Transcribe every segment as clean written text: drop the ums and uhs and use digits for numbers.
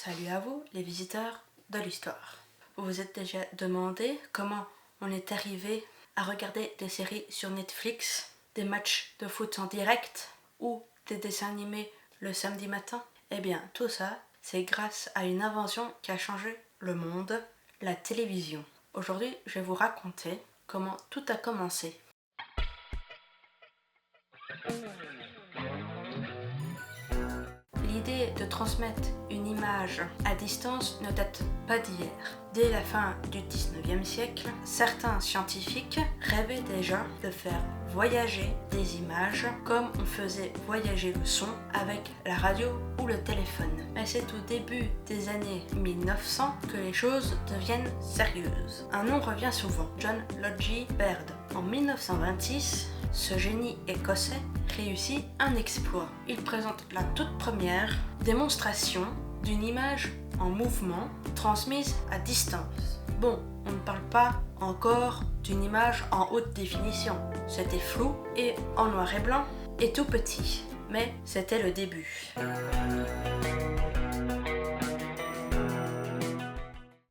Salut à vous, les visiteurs de l'histoire. Vous vous êtes déjà demandé comment on est arrivé à regarder des séries sur Netflix, des matchs de foot en direct ou des dessins animés le samedi matin? Eh bien, tout ça, c'est grâce à une invention qui a changé le monde, la télévision. Aujourd'hui, je vais vous raconter comment tout a commencé. L'idée de transmettre une image à distance ne date pas d'hier. Dès la fin du 19e siècle, certains scientifiques rêvaient déjà de faire voyager des images comme on faisait voyager le son avec la radio ou le téléphone. Mais c'est au début des années 1900 que les choses deviennent sérieuses. Un nom revient souvent, John Logie Baird. En 1926, ce génie écossais réussit un exploit. Il présente la toute première démonstration d'une image en mouvement transmise à distance. Bon, on ne parle pas encore d'une image en haute définition. C'était flou et en noir et blanc et tout petit. Mais c'était le début.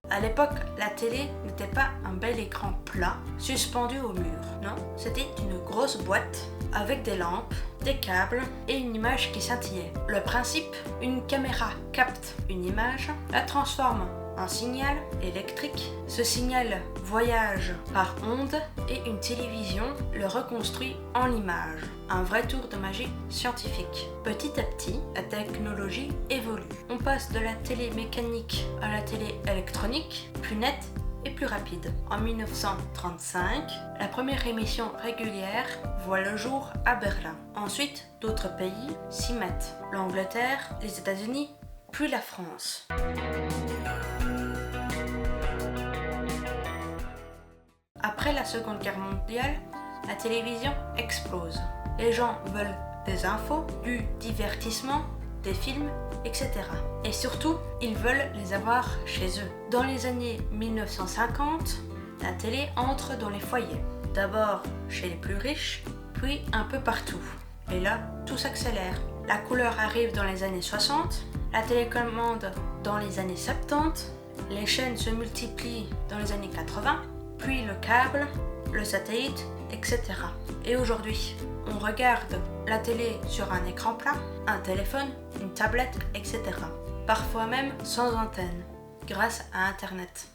À l'époque, la télé n'était pas un bel écran plat suspendu au mur. Non, c'était une grosse boîte avec des lampes, des câbles et une image qui scintillait. Le principe, une caméra capte une image, la transforme en signal électrique. Ce signal voyage par onde et une télévision le reconstruit en image. Un vrai tour de magie scientifique. Petit à petit, la technologie évolue. On passe de la télé mécanique à la télé électronique, plus nette et plus rapide. En 1935, la première émission régulière voit le jour à Berlin. Ensuite, d'autres pays s'y mettent. L'Angleterre, les États-Unis, puis la France. Après la Seconde Guerre mondiale, la télévision explose. Les gens veulent des infos, du divertissement, des films, etc. Et surtout, ils veulent les avoir chez eux. Dans les années 1950, la télé entre dans les foyers. D'abord chez les plus riches, puis un peu partout. Et là, tout s'accélère. La couleur arrive dans les années 60, la télécommande dans les années 70, les chaînes se multiplient dans les années 80, puis le câble, le satellite, etc. Et aujourd'hui, on regarde la télé sur un écran plat, un téléphone, une tablette, etc. Parfois même sans antenne, grâce à Internet.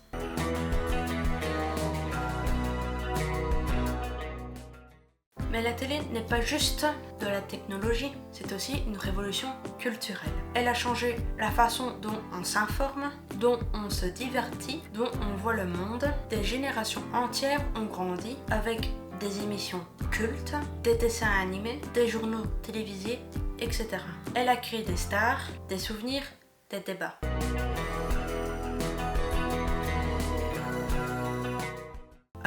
Mais la télé n'est pas juste de la technologie, c'est aussi une révolution culturelle. Elle a changé la façon dont on s'informe, dont on se divertit, dont on voit le monde. Des générations entières ont grandi avec des émissions cultes, des dessins animés, des journaux télévisés, etc. Elle a créé des stars, des souvenirs, des débats.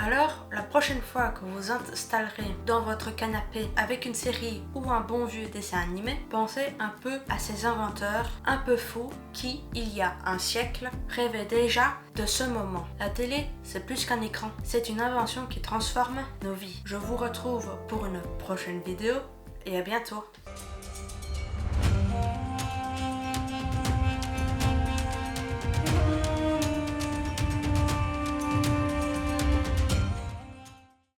Alors, la prochaine fois que vous vous installerez dans votre canapé avec une série ou un bon vieux dessin animé, pensez un peu à ces inventeurs un peu fous qui, il y a un siècle, rêvaient déjà de ce moment. La télé, c'est plus qu'un écran, c'est une invention qui transforme nos vies. Je vous retrouve pour une prochaine vidéo et à bientôt.